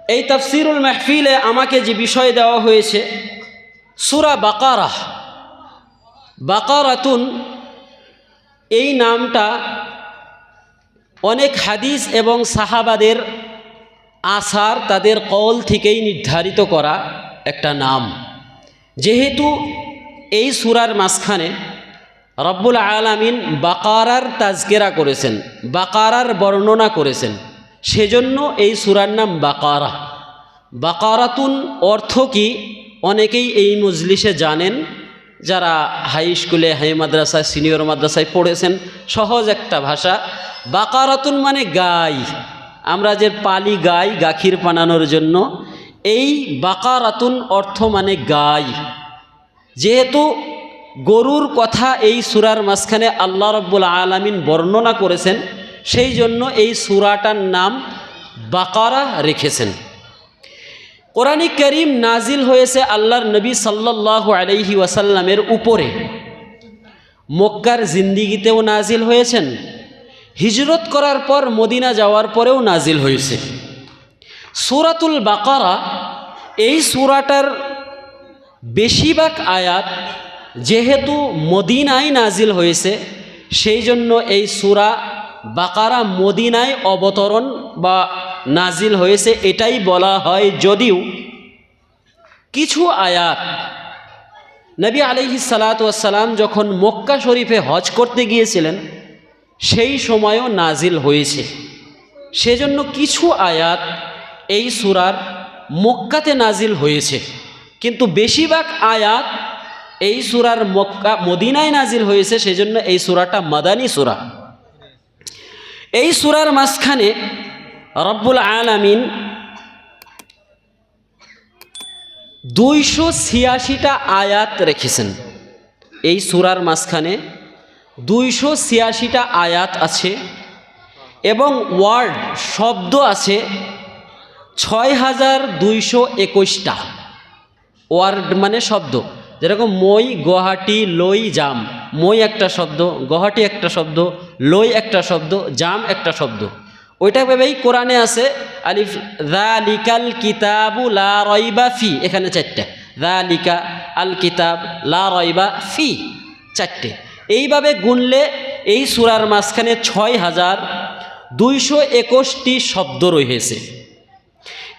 এই তাফসিরুল মাহফিলে আমাকে যে বিষয় দেওয়া হয়েছে সূরা বাকারাহ, বাকারাতুন এই নামটা অনেক হাদিস এবং সাহাবাদের আসার তাদের কওল থেকেই নির্ধারিত করা একটা নাম। যেহেতু এই সূরার মাঝখানে রব্বুল আলামিন বাকারার তাজকিরা করেছেন, বাকারার বর্ণনা করেছেন, সেজন্য এই সূরার নাম বাকারা। বাকারাতুন অর্থ কি অনেকেই এই মজলিসে জানেন, যারা হাই স্কুলে, হাই মাদ্রাসায়, সিনিয়র মাদ্রাসায় পড়েছেন। সহজ একটা ভাষা। বাকারাতুন মানে গাই, আমরা যে পালি গাই গাখীর বানানোর জন্য, এই বাকারাতুন অর্থ মানে গাই। যেহেতু গরুর কথা এই সূরার মাঝখানে আল্লাহ রাব্বুল আলামিন বর্ণনা করেছেন, সেই জন্য এই সূরাটার নাম বাকারা রেখেছেন। কোরআনে কারীম নাজিল হয়েছে আল্লাহর নবী সাল্লাল্লাহু আলাইহি ওয়াসাল্লামের উপরে। মক্কার জিন্দিগিতেও নাজিল হয়েছেন, হিজরত করার পর মদিনা যাওয়ার পরেও নাজিল হয়েছে। সূরাতুল বাকারা এই সূরাটার বেশিরভাগ আয়াত যেহেতু মদিনায় নাজিল হয়েছে, সেই জন্য এই সূরা বাকারা মদিনায় অবতরণ বা নাজিল হয়েছে এটাই বলা হয়। যদিও কিছু আয়াত নবী আলাইহিস সালাতু ওয়াস সালাম যখন মক্কা শরীফে হজ করতে গিয়েছিলেন সেই সময়ও নাজিল হয়েছে, সেজন্য কিছু আয়াত এই সূরার মক্কাতে নাজিল হয়েছে, কিন্তু বেশিরভাগ আয়াত এই সূরার মদিনায় নাজিল হয়েছে, সেজন্য এই সূরাটা মাদানী সূরা। এই সূরার মাঝখানে রব্বুল আলামিন 286টা আয়াত রেখেছেন। এই সূরার মাঝখানে 286টা আয়াত আছে এবং ওয়ার্ড শব্দ আছে 6221টা। ওয়ার্ড মানে শব্দ, যেরকম মই, গুয়াহাটি, লই, জাম। মই একটা শব্দ, গুয়াহাটি একটা শব্দ, লই একটা শব্দ, জাম একটা শব্দ। ওইটা ভেবেই কোরআনে আছে আলিফ যালিকাল কিতাবু লা রাইবা ফি, এখানে 4টে। যালিকা আল কিতাব লা রাইবা ফি, 4টে। এইভাবে গুনলে এই সূরার মাঝখানে 6221টি শব্দ রয়েছে।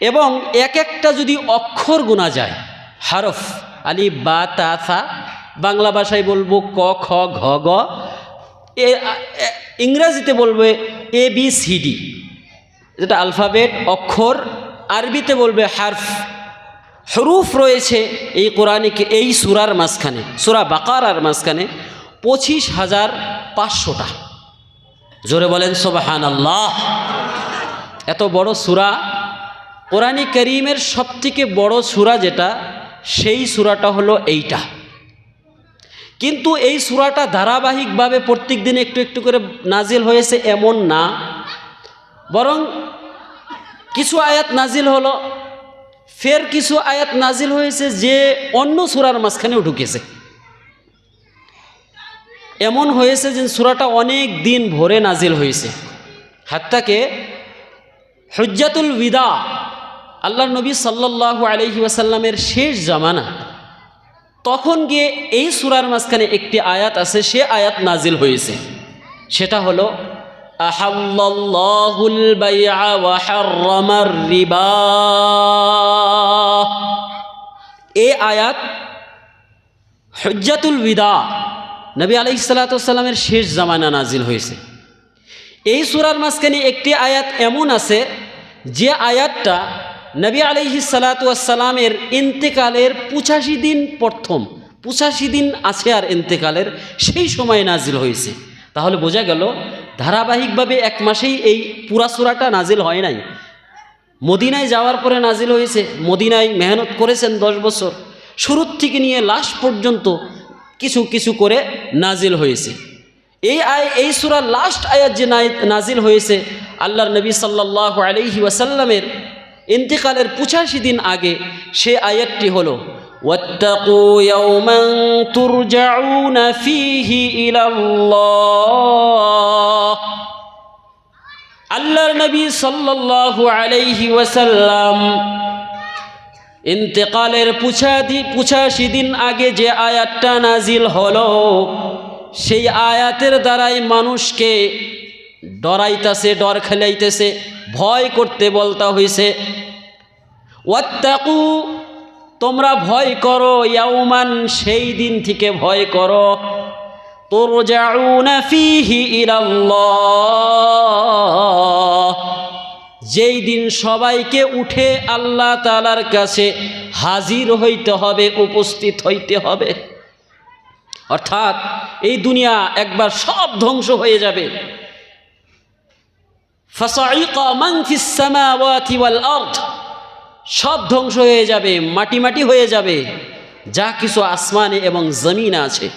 এবং এক একটা যদি অক্ষর গোনা যায়, হরফ, আলিফ বা তা সা, বাংলা ভাষায় বলবো ক খ ঘ গ, ইংরেজিতে বলবে এ বি সি ডি, যেটা আলফাবেট অক্ষর, আরবিতে বলবে হারফ। হরুফ রয়েছে এই কোরআনিক এই সূরার মাঝখানে, সূরা বাকারার মাঝখানে 25,500টা। জোরে বলেন সুবহানাল্লাহ। এত বড় সূরা, কোরআনে কারীমের সবথেকে বড় সূরা যেটা, সেই সূরাটা হলো এইটা। কিন্তু এই সূরাটা ধারাবাহিকভাবে প্রত্যেক দিন একটু একটু করে নাজিল হয়েছে এমন না, বরং কিছু আয়াত নাজিল হলো, ফের কিছু আয়াত নাজিল হয়েছে যে অন্য সূরার মাঝখানেও ঢুকেছে। এমন হয়েছে যে সূরাটা অনেক দিন ভরে নাজিল হয়েছে, হাত্তাকে হুজ্জাতুল বিদা, আল্লাহর নবী সাল্লাল্লাহু আলাইহি ওয়াসাল্লামের শেষ জামানা, তখন গিয়ে এই সূরার মাঝখানে একটি আয়াত আছে, সে আয়াত নাজিল হয়েছে। সেটা হলো আহাল্লাল্লাহুল বাইআ ওয়া হাররামার রিবা। এই আয়াত হুজ্জাতুল বিদা, নবী আলাইহিস সালাতু ওয়াস সালামের শেষ জামানা নাজিল হয়েছে। এই সূরার মাঝখানে একটি আয়াত এমন আছে যে আয়াতটা নবী আলাইহিস সালাতু ওয়াস সালামের ইন্তেকালের 85 দিন, প্রথম 85 দিন আছে আর ইন্তেকালের, সেই সময় নাজিল হয়েছে। তাহলে বোঝা গেল ধারাবাহিকভাবে এক মাসেই এই পুরা সূরাটা নাজিল হয় নাই, মদিনায় যাওয়ার পরে নাজিল হয়েছে। মদিনায় মেহনত করেছেন 10 বছর, শুরুর থেকে নিয়ে লাস্ট পর্যন্ত কিছু কিছু করে নাজিল হয়েছে। এই সূরার লাস্ট আয়াত যে নাজিল হয়েছে আল্লাহর নবী সাল্লাল্লাহু আলাইহি ওয়াসাল্লামের ইন্তেকালের 85 দিন আগে, সে আয়াতটি হলো ওয়াত্তাকু ইয়াওমান তুরজাউনা ফীহি ইলাল্লাহ। আল্লাহর নবী সাল্লাল্লাহু আলাইহি ওয়াসাল্লাম ইন্তেকালের 85 দিন আগে যে আয়াতটা নাজিল হলো, সেই আয়াতের দ্বারাই মানুষকে ডরাইতেছে, ডর খেলাইতেছে, ভয় করতে বলতা হয়েছে। ওয়াত্তাকু, তোমরা ভয় করো, ইয়াউমান, সেই দিন থেকে ভয় করো, তুরজাউনা ফীহি ইলাল্লাহ, যেই দিন সবাইকে উঠে আল্লাহ তাআলার কাছে হাজির হইতে হবে, উপস্থিত হইতে হবে। অর্থাৎ এই দুনিয়া একবার সব ধ্বংস হয়ে যাবে। ফাসাইকা মান ফিস সামাওয়াতি ওয়াল আরদ, সব ধ্বংস হয়ে যাবে, মাটি মাটি হয়ে যাবে যা কিছু আসমানে এবং জমিনে আছে।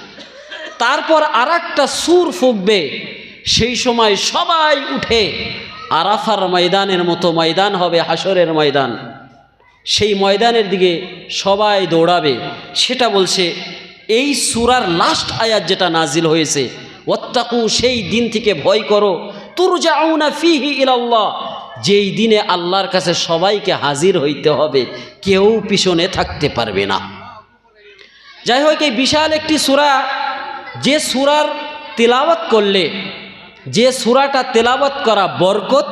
তারপর আরেকটা সূর ফুঁকবে, সেই সময় সবাই উঠে আরাফার ময়দানের মতো ময়দান হবে, হাসরের ময়দান, সেই ময়দানের দিকে সবাই দৌড়াবে। সেটা বলছে এই সূরার লাস্ট আয়াত যেটা নাজিল হয়েছে, ওয়াত্তাকু, সেই দিন থেকে ভয় করো, তুরজাউনা ফীহি ইলাল্লাহ, যেই দিনে আল্লাহর কাছে সবাইকে হাজির হইতে হবে, কেউ পিছনে থাকতে পারবে না। যাই হোক, এই বিশাল একটি সূরা, যে সূরার তিলাওয়াত করলে, যে সূরাটা তেলাওয়াত করা বরকত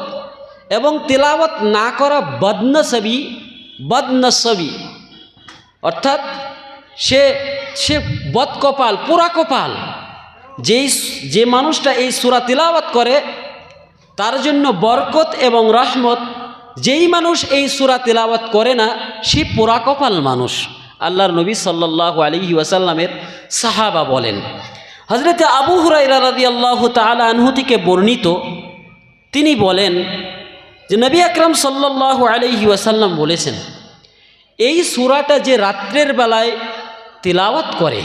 এবং তেলাওয়াত না করা বদনসবি, অর্থাৎ সে বদকপাল, পোড়া কপাল। যে মানুষটা এই সূরা তিলাওয়াত করে তার জন্য বরকত এবং রহমত, যেই মানুষ এই সূরা তিলাওয়াত করে না সে পোড়া কপাল মানুষ। আল্লাহর নবী সাল্লাল্লাহু আলাইহি ওয়াসাল্লামের সাহাবা বলেন। হযরতে আবু হুরায়রা রাদিয়াল্লাহু তাআলা আনহু থেকে বর্ণিত, তিনি বলেন যে নবী আকরাম সাল্লাল্লাহু আলাইহি ওয়াসাল্লাম বলেছেন, এই সূরাটা যে রাত্রের বেলায় তিলাওয়াত করে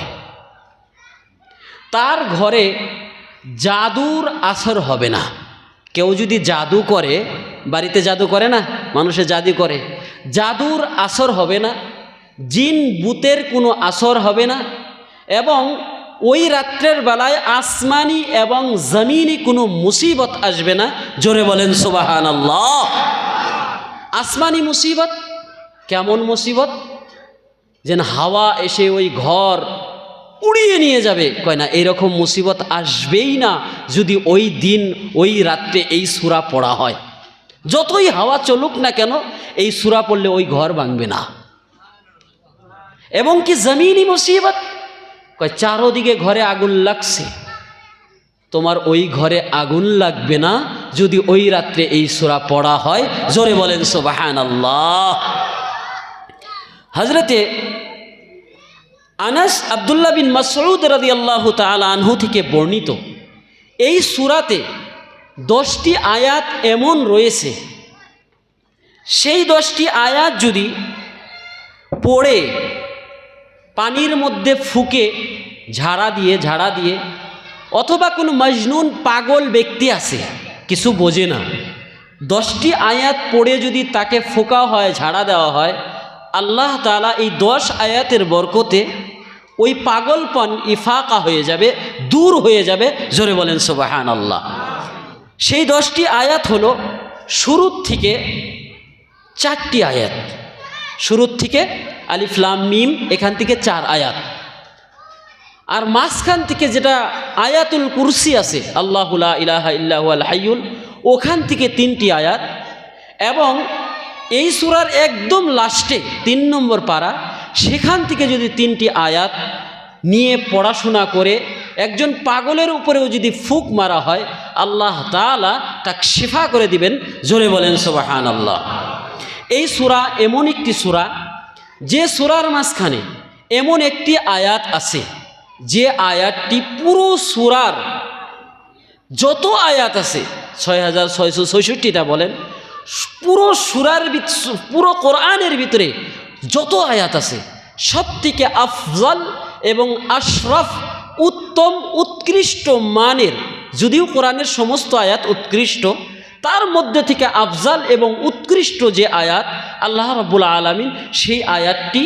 তার ঘরে জাদুর আসর হবে না। কেউ যদি জাদু করে, বাড়িতে জাদু করে না, মানুষে জাদু করে, জাদুর আসর হবে না, জিন ভূতের কোনো আসর হবে না, এবং ওই রাত্রের বেলায় আসমানি এবং জমিনি কোনো মুসিবত আসবে না। জোরে বলেন সুবহানাল্লাহ। আসমানি মুসিবত কেমন মুসিবত? যেন হাওয়া এসে ওই ঘর উড়িয়ে নিয়ে যাবে, কয় না, এইরকম মুসিবত আসবেই না যদি ওই দিন ওই রাত্রে এই সূরা পড়া হয়। যতই হাওয়া চলুক না কেন, এই সূরা পড়লে ওই ঘর ভাঙবে না। এবং কি জমিনি মুসিবত, কয় চারোদিকে ঘরে আগুন লাগছে, তোমার ওই ঘরে আগুন লাগবে না যদি ওই রাত্রে এই সূরা পড়া হয়। জোরে বলেন সুবহানাল্লাহ। হযরতে আনাস আব্দুল্লাহ বিন মাসউদ রাদিয়াল্লাহু তাআলা আনহু থেকে বর্ণিত, এই সূরাতে 10টি আয়াত এমন রয়েছে, সেই 10টি আয়াত যদি পড়ে পানির মধ্যে ফুকে ঝাড়া দিয়ে অথবা কোনো মজনুন পাগল ব্যক্তি আছে, কিছু বোঝে না, 10টি আয়াত পড়ে যদি তাকে ফোকা হয়, ঝাড়া দেওয়া হয়, আল্লাহ তাআলা এই 10 আয়াতের বরকতে ওই পাগলপন ইফাকা হয়ে যাবে, দূর হয়ে যাবে। জোরে বলেন সুবহানাল্লাহ। সেই 10টি আয়াত হলো শুরুর থেকে 4টি আয়াত, শুরুর থেকে আলিফ লাম মিম, এখান থেকে 4 আয়াত, আর মাঝখান থেকে যেটা আয়াতুল কুরসি আছে, আল্লাহু লা ইলাহা ইল্লা হুয়াল হাইয়ুল, ওখান থেকে 3টি আয়াত, এবং এই সূরার একদম লাস্টে 3 নম্বর পারা, সেখান থেকে যদি 3টি আয়াত নিয়ে পড়াশোনা করে একজন পাগলের উপরেও যদি ফুক মারা হয়, আল্লাহ তাআলা তাকে শিফা করে দিবেন। জোরে বলেন সুবহানাল্লাহ। এই সূরা এমন একটি সূরা, যে সূরার মাঝখানে এমন একটি আয়াত আছে, যে আয়াতটি পুরো সূরার যত আয়াত আছে 6666টা বলেন, পুরো সূরার পুরো কোরআনের ভিতরে যত আয়াত আছে সব থেকে আফজল এবং আশরাফ, উত্তম, উৎকৃষ্ট মানের, যদিও কোরআনের সমস্ত আয়াত উৎকৃষ্ট, তার মধ্যে থেকে আফজল এবং উৎকৃষ্ট যে আয়াত আল্লাহ রাব্বুল আলামিন সেই আয়াতটি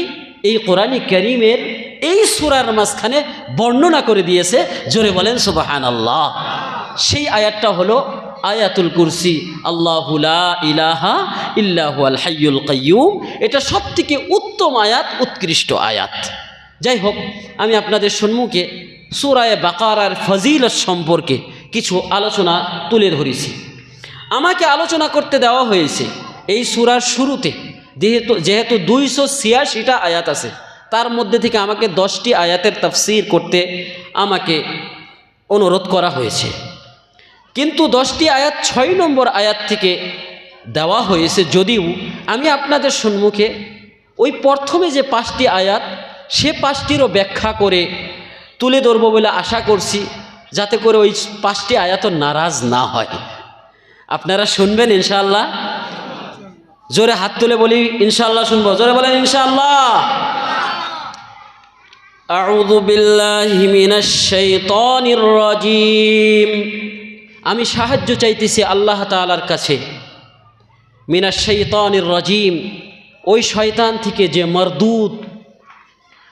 এই কোরআনে কারীমের এই সূরার মাঝখানে বর্ণনা করে দিয়েছে। জোরে বলেন সুবহানাল্লাহ। সেই আয়াতটা হলো আয়াতুল কুরসি, আল্লাহু লা ইলাহা ইল্লা হুয়াল হাইয়ুল কাইয়্যুম, এটা সবথেকে উত্তম আয়াত, উৎকৃষ্ট আয়াত। যাই হোক, আমি আপনাদের সম্মুখে সূরা বাকারার ফজিলত সম্পর্কে কিছু আলোচনা তুলে ধরেছি। আমাকে আলোচনা করতে দেওয়া হয়েছে এই সূরার শুরুতে, যেহেতু 286টা আয়াত আছে, তার মধ্যে থেকে আমাকে 10টি আয়াতের তাফসীর করতে আমাকে অনুরোধ করা হয়েছে। কিন্তু 10টি আয়াত 6 নম্বর আয়াত থেকে দেওয়া হয়েছে, যদিও আমি আপনাদের সম্মুখে ওই প্রথমে যে 5টি আয়াত, সে 5টিরও ব্যাখ্যা করে তুলে ধরব বলে আশা করছি, যাতে করে ওই 5টি আয়াতও নারাজ না হয়। আপনারা শুনবেন ইনশাআল্লাহ? জোরে হাত তুলে বলি ইনশাআল্লাহ শুনবো। জোরে বলেন ইনশাআল্লাহ। আউযু বিল্লাহি মিনাশ শাইতানির রাজীম। আমি সাহায্য চাইতেছি আল্লাহ তাআলার কাছে, মিনাশ শাইতানির রাজীম, ওই শয়তান থেকে যে মরদুদ।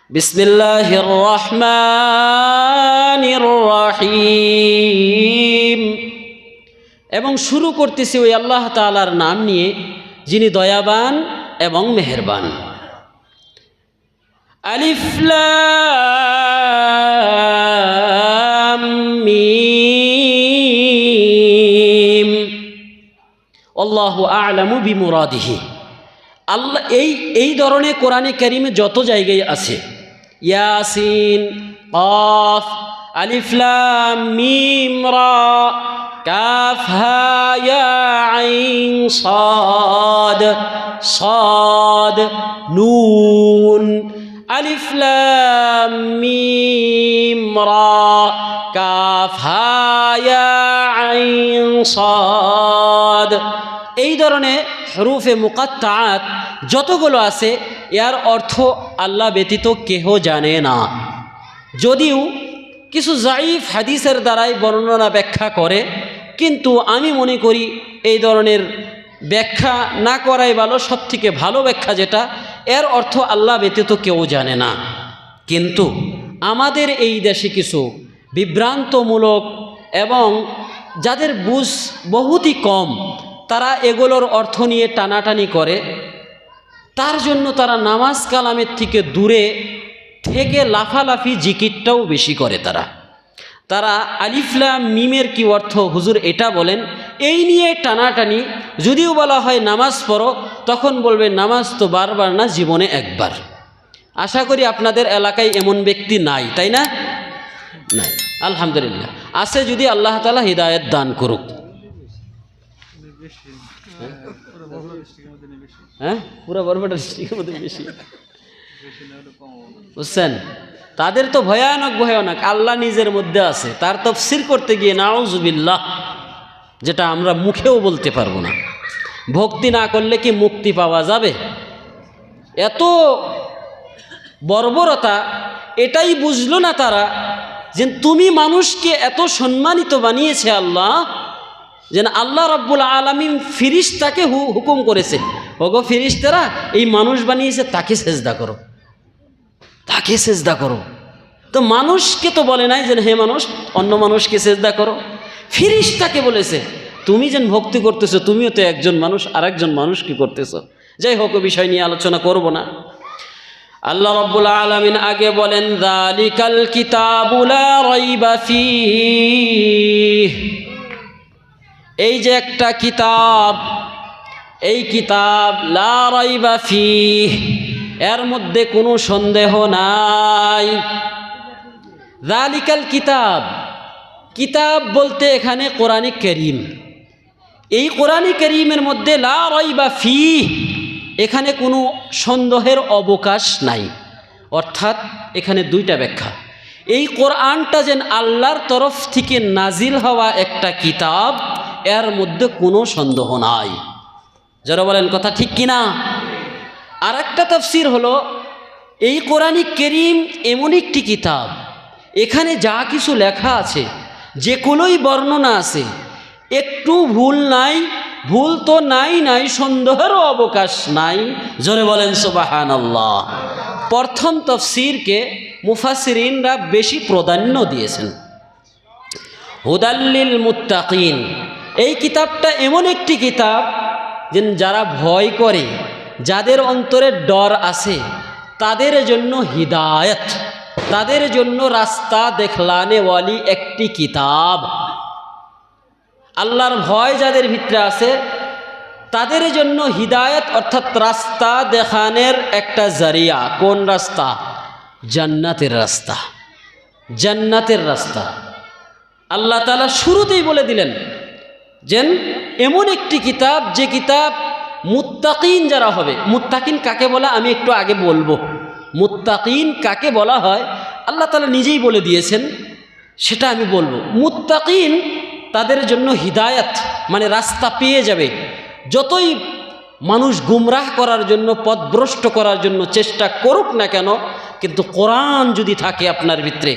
বিসমিল্লাহির রহমানির রহিম। এবং শুরু করতেছি ওই আল্লাহ তাআলার নাম নিয়ে, যিনি দয়াবান এবং মেহেরবান। আলিফ লাম মিম, আল্লাহু আ'লামু বিমুরাদিহি। আল্লাহ এই ধরনের কোরআনে কারিমে যত জায়গায় আছে, ইয়াসিন, কাফ, আলিফ লাম মিম রা, কাফ হা ইয়া আইন সাদ, সাদ নুন, আলিফ লাম মিম রা, কাফ হা ইয়া আইন সাদ, এই ধরনের হরুফে মুকাত্তাআত যতগুলো আছে, এর অর্থ আল্লাহ ব্যতীত কেহ জানে না। যদিও কিছু জাইফ হাদিসের দ্বারাই বর্ণনা ব্যাখ্যা করে, কিন্তু আমি মনে করি এই ধরনের ব্যাখ্যা না করাই ভালো। সবথেকে ভালো ব্যাখ্যা যেটা, এর অর্থ আল্লাহ ব্যতীত কেউ জানে না। কিন্তু আমাদের এই দেশে কিছু বিভ্রান্তমূলক এবং যাদের বুঝ বহুতই কম, তারা এগুলোর অর্থ নিয়ে টানাটানি করে। তার জন্য তারা নামাজ কালামের থেকে দূরে থেকে লাফালাফি জিকিরটাও বেশি করে। তারা আলিফ লাম মিমের কি অর্থ হুজুর এটা বলেন, এই নিয়ে টানাটানি। যদিও বলা হয় নামাজ পড়ো, তখন বলবে নামাজ তো বারবার না, জীবনে একবার। আশা করি আপনাদের এলাকায় এমন ব্যক্তি নাই, তাই না? নাই, আলহামদুলিল্লাহ। আছে, যদি আল্লাহ তাআলা হিদায়াত দান করুক। হ্যাঁ, পুরো বরপেটা ডিস্ট্রিক্টের মধ্যে বেশি, বুঝছেন? তাদের তো ভয়ানক ভয়ানক। আল্লাহ নিজের মধ্যে আছে, তার তাফসীর করতে গিয়ে নাউযুবিল্লাহ, যেটা আমরা মুখেও বলতে পারবো না। ভক্তি না করলে কি মুক্তি পাওয়া যাবে? এত বর্বরতা, এটাই বুঝলো না তারা, যে তুমি মানুষকে এত সম্মানিত বানিয়েছে আল্লাহ, যেন আল্লাহ রাব্বুল আলামিন ফিরিস্তাকে হুকুম করেছে, ওগো ফিরিস্তারা, এই মানুষ বানিয়েছে, তাকে সেজদা করো, তাকে সেজদা করো। তো মানুষকে তো বলে নাই যে হে মানুষ অন্য মানুষকে সেজদা করো, ফিরিস্তাকে বলেছে। তুমি যেন ভক্তি করতেছো, তুমিও তো একজন মানুষ, আরেকজন মানুষ কি করতেছো। যাই হোক, বিষয় নিয়ে আলোচনা করব না। আল্লাহ রাব্বুল আলামিন আগে বলেন, যালিকাল কিতাবু লা রাইবা ফীহি, এই যে একটা কিতাব, এই কিতাব লা রাইবা ফীহি, এর মধ্যে কোনো সন্দেহ নাই। যালিকাল কিতাব, কিতাব বলতে এখানে কোরআনে কারীম। এই কোরআনে কারীমের মধ্যে লা রাইবা ফীহি, এখানে কোনো সন্দেহের অবকাশ নাই। অর্থাৎ এখানে দুইটা ব্যাখ্যা। এই কোরআনটা যেন আল্লাহর তরফ থেকে নাজিল হওয়া একটা কিতাব, এর মধ্যে কোনো সন্দেহ নাই। যারা বলেন কথা ঠিক কিনা? আর একটা তাফসীর হলো, এই কোরআনে কারীম এমন একটি কিতাব, এখানে যা কিছু লেখা আছে, যেগুলোই বর্ণনা আছে, একটু ভুল নাই, ভুল তো নাই, সন্দেহেরও অবকাশ নাই। জোরে বলেন সুবহানাল্লাহ। প্রথম তাফসীরকে মুফাসসিরিনরা বেশি প্রাধান্য দিয়েছেন। হুদাল লিল মুত্তাকিন, এই কিতাবটা এমন একটি কিতাব যে যারা ভয় করে, যাদের অন্তরে ডর আছে, তাদের জন্য হিদায়াত, তাদের জন্য রাস্তা দেখলানেওয়ালি একটি কিতাব। আল্লাহর ভয় যাদের ভিতরে আছে তাদের জন্য হিদায়াত অর্থাৎ রাস্তা দেখানোর একটা জারিয়া। কোন রাস্তা? জান্নাতের রাস্তা, জান্নাতের রাস্তা। আল্লাহ তাআলা শুরুতেই বলে দিলেন যে এমন একটি কিতাব, যে কিতাব মুত্তাকিন যারা হবে। মুত্তাকিন কাকে বলা আমি একটু আগে বলবো। মুত্তাকিন কাকে বলা হয় আল্লাহ তাআলা নিজেই বলে দিয়েছেন, সেটা আমি বলবো। মুত্তাকিন তাদের জন্য হিদায়াত মানে রাস্তা পেয়ে যাবে। যতই মানুষ গুমরাহ করার জন্য, পথভ্রষ্ট করার জন্য চেষ্টা করুক না কেন, কিন্তু কোরআন যদি থাকে আপনার ভিতরে,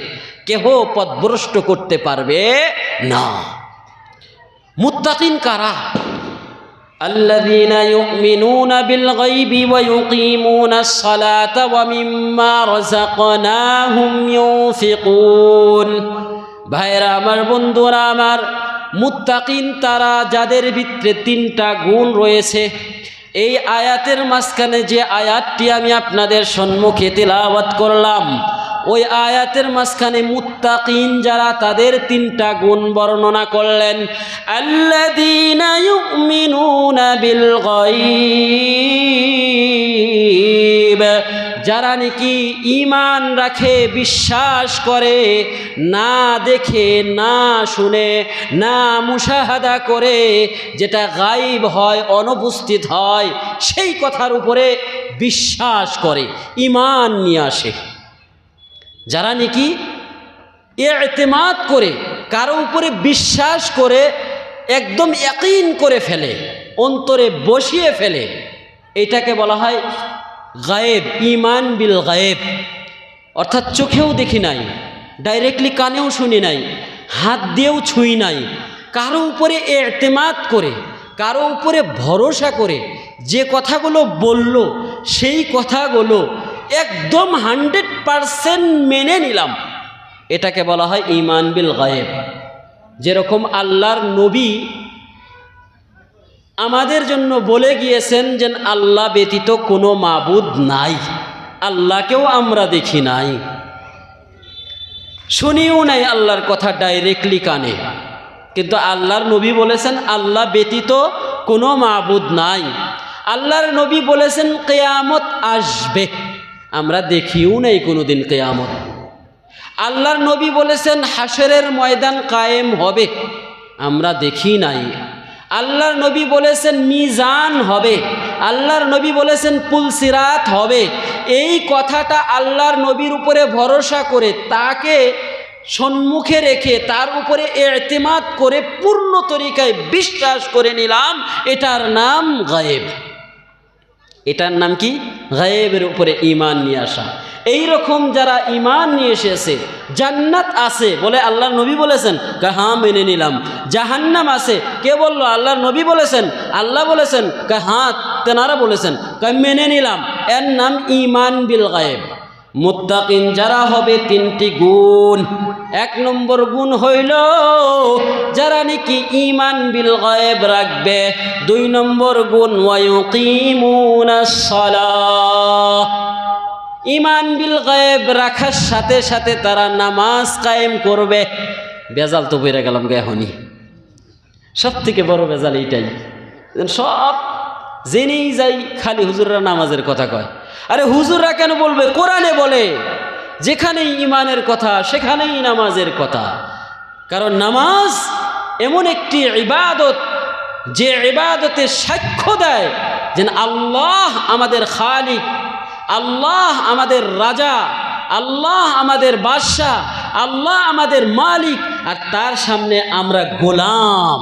কেহ পথভ্রষ্ট করতে পারবে না। মুত্তাকিন কারা? আল্লাযীনা ইউমিনুনা বিল গায়বি ওয়া ইউকিমুনাস সালাতা ওয়া মিম্মা রাযাকনাহুম ইউনফিকুন। ভাইরা আমার, বন্ধুরা আমার, মুত্তাকিন তারা যাদের ভিতরে তিনটা গুণ রয়েছে। এই আয়াতের মাঝখানে যে আয়াতটি আমি আপনাদের সম্মুখে তিলাওয়াত করলাম, ওই আয়াতের মাঝখানে মুত্তাকিন যারা তাদের তিনটা গুণ বর্ণনা করলেন। আল্লাযীনা ইউমিনুনা বিল গায়ব, যারা নাকি ঈমান রাখে, বিশ্বাস করে, না দেখে, না শুনে, না মুশাহাদা করে, যেটা গায়ব হয়, অনুপস্থিত হয়, সেই কথার উপরে বিশ্বাস করে, ঈমান নিয়ে আসে। যারা নাকি ইতিমাদ করে, কারো উপরে বিশ্বাস করে, একদম ইয়াকিন করে ফেলে, অন্তরে বসিয়ে ফেলে, এটাকে বলা হয় গায়েব, ঈমান বিল গায়েব। অর্থাৎ চোখেও দেখি নাই, ডাইরেক্টলি কানেও শুনি নাই, হাত দিয়েও ছুঁই নাই, কারো উপরে ইতিমাদ করে, কারো উপরে ভরসা করে যে কথাগুলো বলল, সেই কথাগুলো একদম 100% মেনে নিলাম, এটাকে বলা হয় ঈমান বিল গায়েব। যেরকম আল্লাহর নবী আমাদের জন্য বলে গিয়েছেন যে আল্লাহ ব্যতীত কোনো মাবুদ নাই, আল্লাহকেও আমরা দেখি নাই, শুনিও নাই আল্লাহর কথা ডাইরেক্টলি কানে, কিন্তু আল্লাহর নবী বলেছেন আল্লাহ ব্যতীত কোনো মাবুদ নাই। আল্লাহর নবী বলেছেন কিয়ামত আসবে, আমরা দেখিও নাই কোনোদিন কিয়ামত। আল্লাহর নবী বলেছেন হাশরের ময়দান কায়েম হবে, আমরা দেখি নাই। আল্লাহর নবী বলেছেন মিজান হবে, আল্লাহর নবী বলেছেন পুলসিরাত হবে। এই কথাটা আল্লাহর নবীর উপরে ভরসা করে, তাকে সম্মুখে রেখে, তার উপরে ইতিমাদ করে, পূর্ণ তরিকায় বিশ্বাস করে নিলাম, এটার নাম গায়েব। এটার নাম কি? গায়েবের উপরে ঈমান নিয়ে আসা। এই রকম যারা ঈমান নিয়ে এসেছে, জান্নাত আছে বলে আল্লাহর নবী বলেছেন, হ্যাঁ মেনে নিলাম। জাহান্নাম আছে, কে বলল? আল্লাহর নবী বলেছেন, আল্লাহ বলেছেন, হ্যাঁ তেনারা বলেছেন, মেনে নিলাম। এর নাম ঈমান বিল গায়েব। মুত্তাকিন যারা হবে, তিনটি গুণ। এক নম্বর গুণ হইল যারা নাকি ঈমান বিল গায়েব রাখবে। দুই নম্বর গুণ ওয়া ইউকিমুনাস সালাহ, ঈমান বিল গায়েব রাখার সাথে সাথে তারা নামাজ কায়েম করবে। বেজাল তো বেড়ে গেলাম গে এখনই, সব থেকে বড় বেজাল এইটাই। সব জেনেই যাই, খালি হুজুররা নামাজের কথা কয়। আরে হুজুররা কেন বলবে? কোরআনে বলে, যেখানেই ঈমানের কথা সেখানেই নামাজের কথা। কারণ নামাজ এমন একটি ইবাদত, যে ইবাদতে সাক্ষ্য দেয় যে আল্লাহ আমাদের খালিক, আল্লাহ আমাদের রাজা, আল্লাহ আমাদের বাদশা, আল্লাহ আমাদের মালিক, আর তার সামনে আমরা গোলাম।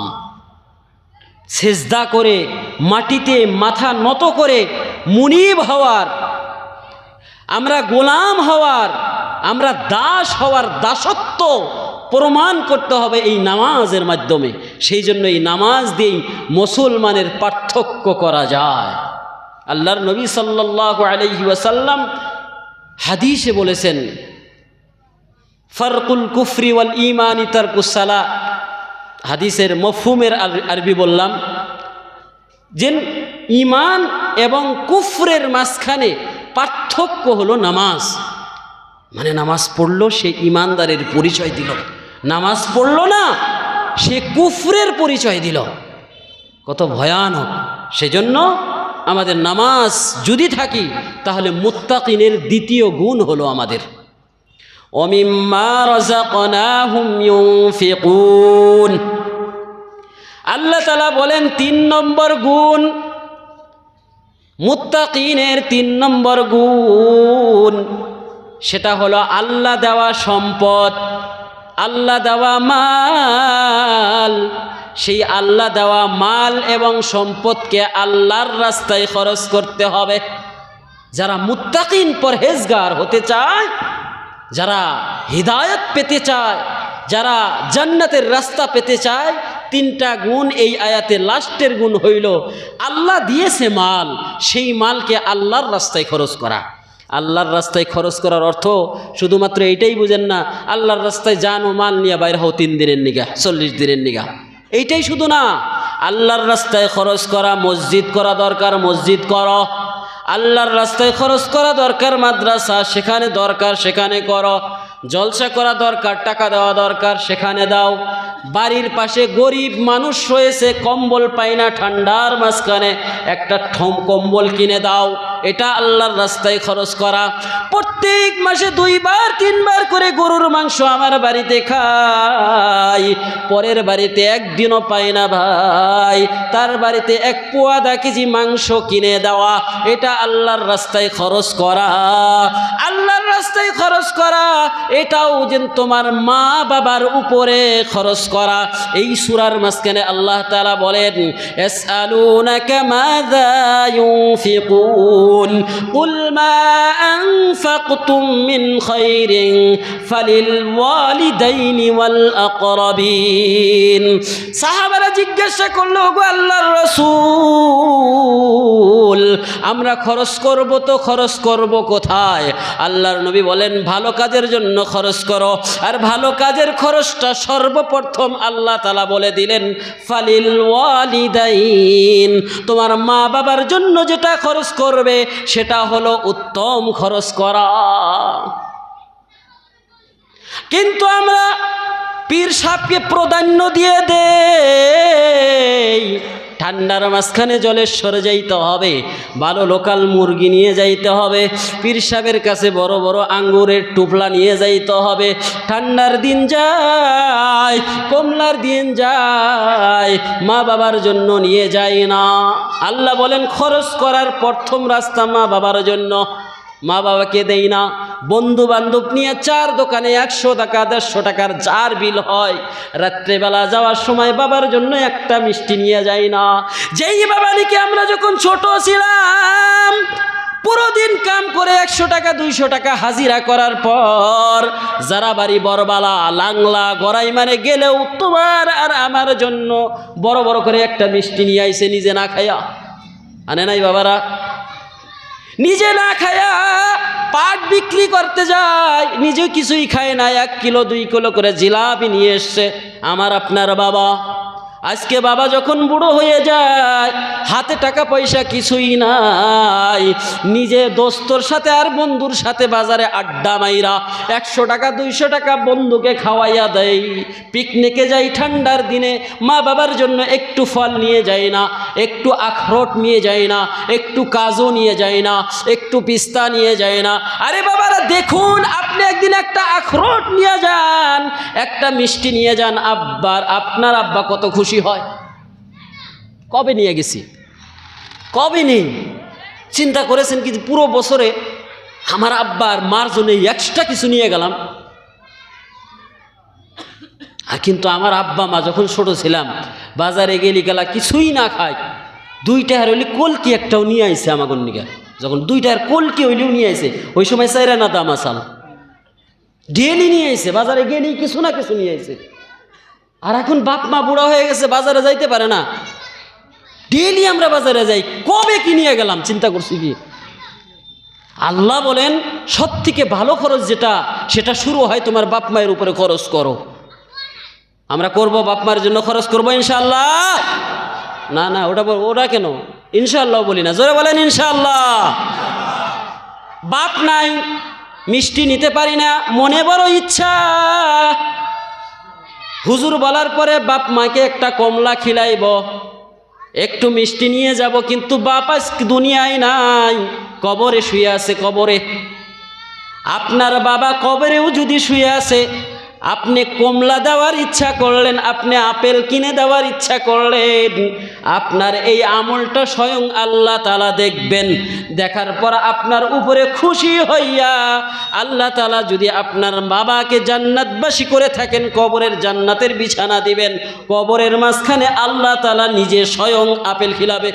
সেজদা করে, মাটিতে মাথা নত করে মুনিব হওয়ার, আমরা গোলাম হওয়ার, আমরা দাস হওয়ার দাসত্ব প্রমাণ করতে হবে এই নামাজের মাধ্যমে। সেই জন্য এই নামাজ দিয়েই মুসলমানের পার্থক্য করা যায়। আল্লাহর নবী সাল্লাল্লাহু আলাইহি ওয়াসাল্লাম হাদিসে বলেছেন, ফারকুল কুফরি ওয়াল ঈমানি তারকুস সালাহ। হাদিসের মফহুমের আরবি বললাম যে ঈমান এবং কুফরের মাঝখানে পার্থক্য হলো নামাজ। মানে নামাজ পড়লো সে ঈমানদারের পরিচয় দিল, নামাজ পড়লো না সে কুফরের পরিচয় দিল। কত ভয়ানক! সেজন্য আমাদের নামাজ যদি থাকি তাহলে মুত্তাকিনের দ্বিতীয় গুণ হলো আমাদের ওমিম্মা রাযাকনাহুম ইউনফিকুন। আল্লাহ তাআলা বলেন ৩ নম্বর গুণ, মুত্তাকিনের ৩ নম্বর গুণ, সেটা হলো আল্লাহ দেওয়া সম্পদ, আল্লাহ দেওয়া মাল। সেই আল্লাহ দেওয়া মাল এবং সম্পদকে আল্লাহর রাস্তায় খরচ করতে হবে। যারা মুত্তাকিন পরহেজগার হতে চায়, যারা হিদায়াত পেতে চায়, যারা জান্নাতের রাস্তা পেতে চায়, 3টা গুণ এই আয়াতে লাস্টের গুণ হইল আল্লাহ দিয়েছে মাল, সেই মালকে আল্লাহর রাস্তায় খরচ করা। আল্লাহর রাস্তায় খরচ করার অর্থ শুধুমাত্র এইটাই বুঝেন না, আল্লাহর রাস্তায় যান ও মাল নিয়ে বাইর হও 3 দিনের নিগা, 40 দিনের নিগা, এইটাই শুধু না। আল্লাহর রাস্তায় খরচ করা, মসজিদ করা দরকার, মসজিদ করো। আল্লাহর রাস্তায় খরচ করা দরকার, মাদ্রাসা সেখানে দরকার সেখানে করো। জলসা করা দরকার, টাকা দেওয়া দরকার, সেখানে দাও। বাড়ির পাশে গরিব মানুষ রয়েছে, কম্বল পায় না, ঠান্ডার মাঝখানে একটা কম্বল কিনে দাও। এটা আল্লাহর রাস্তায় খরচ করা। প্রত্যেক মাসে 2 বার 3 বার করে গরুর মাংস আমার বাড়িতে খাই, পরের বাড়িতে একদিনও পায় না ভাই, তার বাড়িতে 1 পোয়া 1/2 কেজি মাংস কিনে দেওয়া, এটা আল্লাহর রাস্তায় খরচ করা। আল্লাহর রাস্তায় খরচ করা এটাও যেন তোমার মা বাবার উপরে খরচ করা। এই সূরার মাঝখানে আল্লাহ তাআলা বলেন ইয়াসআলুনাকা মাযা ইউনফিকুন কুল মা আনফাকতুম মিন খাইরিন ফালিল ওয়ালিদাইনি ওয়াল আকরাবিন। সাহাবারা জিজ্ঞাসা করলো, ওগো আল্লাহর রাসূল, আমরা খরচ করব তো খরচ করব কোথায়? আল্লাহর নবী বলেন ভালো কাজের জন্য খরচ করো। আর ভালো কাজের খরচটা সর্বপ্রথম আল্লাহ তাআলা বলে দিলেন ফালিল ওয়ালিদাইন, তোমার মা বাবার জন্য যেটা খরচ করবে সেটা হলো উত্তম খরচ করা। কিন্তু আমরা পীর সাহেবকে প্রাধান্য দিয়ে দেই। ঠান্ডার মাঝখানে জলেশ্বরে যাইতে হবে, ভালো লোকাল মুরগি নিয়ে যাইতে হবে, পীর সাহেবের কাছে বড় বড় আঙ্গুরের টুপলা নিয়ে যাইতে হবে। ঠান্ডার দিন যায়, কমলার দিন যায়, মা বাবার জন্য নিয়ে যায় না। আল্লাহ বলেন খরচ করার প্রথম রাস্তা মা বাবার জন্য। মা বাবাকে দেই না, বন্ধু বান্ধব নিয়ে 4 দোকানে 100 টাকা 150 টাকার যার বিল হয়, রাত্রেবেলা যাওয়ার সময় বাবার জন্য একটা মিষ্টি নিয়ে যাই না। যেই বাবা নাকি আমরা যখন ছোট ছিলাম পুরো দিন কাম করে 100 টাকা 200 টাকা হাজিরা করার পর যারা বাড়ি বড়বালা লাংলা গড়াই মানে গেলেও তোমার আর আমার জন্য বড় বড় করে একটা মিষ্টি নিয়ে আইছে, নিজে না খায়া আনে নাই বাবারা? নিজে না খায়া পাট বিক্রি করতে যায়, নিজে কিছুই খায় না, 1 কিলো 2 কিলো করে জিলাপি নিয়ে এসছে আমার আপনার বাবা। আজকে বাবা যখন বুড়ো হয়ে যায়, হাতে টাকা পয়সা কিছুই নাই, নিজে দোস্তর সাথে আর বন্ধুর সাথে বাজারে আড্ডা মাইরা 100 টাকা 200 টাকা বন্ধুকে খাওয়াইয়া দেয়। পিকনিকে যাই ঠান্ডার দিনে, মা বাবার জন্য একটু ফল নিয়ে যায় না, একটু আখরোট নিয়ে যায় না, একটু কাজু নিয়ে যায় না, একটু পিস্তা নিয়ে যায় না। আরে বাবারা দেখুন, আপনি একদিন একটা আখরোট নিয়ে যান, একটা মিষ্টি নিয়ে যান, আপনার আব্বা কত খুশি হয়। কবে নিয়ে গেছি, কবে নেই চিন্তা করেছেন কি পুরো বছরে আমার আব্বার মার জন্য এক্সট্রা কিছু নিয়ে গেলাম? আর কিন্তু আমার আব্বা মা যখন ছোট ছিলাম বাজারে গেলি গেলা কিছুই না খায়, 2 টাকার হইলে কলকি একটাও নিয়ে আইছে আমার নিকা। যখন 2 টাকার কলকি হইলেও নিয়ে আইছে, ওই সময় 4 আনা দাম আসাল, ডেলি নিয়ে আইছে, বাজারে গেলেই কিছু না কিছু নিয়ে আইছে। আর এখন বাপ মা বুড়া হয়ে গেছে, বাজারে যাইতে পারে না, ডেলি আমরা বাজারে যাই, কবে কি নিয়ে গেলাম চিন্তা করছি কি? আল্লাহ বলেন সবথেকে ভালো খরচ যেটা, সেটা শুরু হয় তোমার বাপ মায়ের উপরে খরচ করো। আমরা করব, বাপ মার জন্য খরচ করবো ইনশাআল্লাহ? না না, ওটা কেন ইনশাআল্লাহ বলি না, জোরে বলেন ইনশাআল্লাহ। বাপ নাই, মিষ্টি নিতে পারি না, মনে বড় ইচ্ছা। হুজুর বলার পরে বাপ মাকে একটা কমলা খিলাইব, একটু মিষ্টি নিয়ে যাব, কিন্তু বাপ আজ দুনিয়ায় নাই, কবরে শুয়ে আছে। কবরে আপনার বাবা কবরেও যদি শুয়ে আছে, আপনি কমলা দেওয়ার ইচ্ছা করলেন, আপনি আপেল কিনে দেওয়ার ইচ্ছা করলেন, আপনার এই আমলটা স্বয়ং আল্লাহ তাআলা দেখবেন। দেখার পর আপনার উপরে খুশি হইয়া আল্লাহ তাআলা যদি আপনার বাবাকে জান্নাতবাসী করে থাকেন, কবরের জান্নাতের বিছানা দিবেন, কবরের মাঝখানে আল্লাহ তাআলা নিজে স্বয়ং আপেল খিলাবে।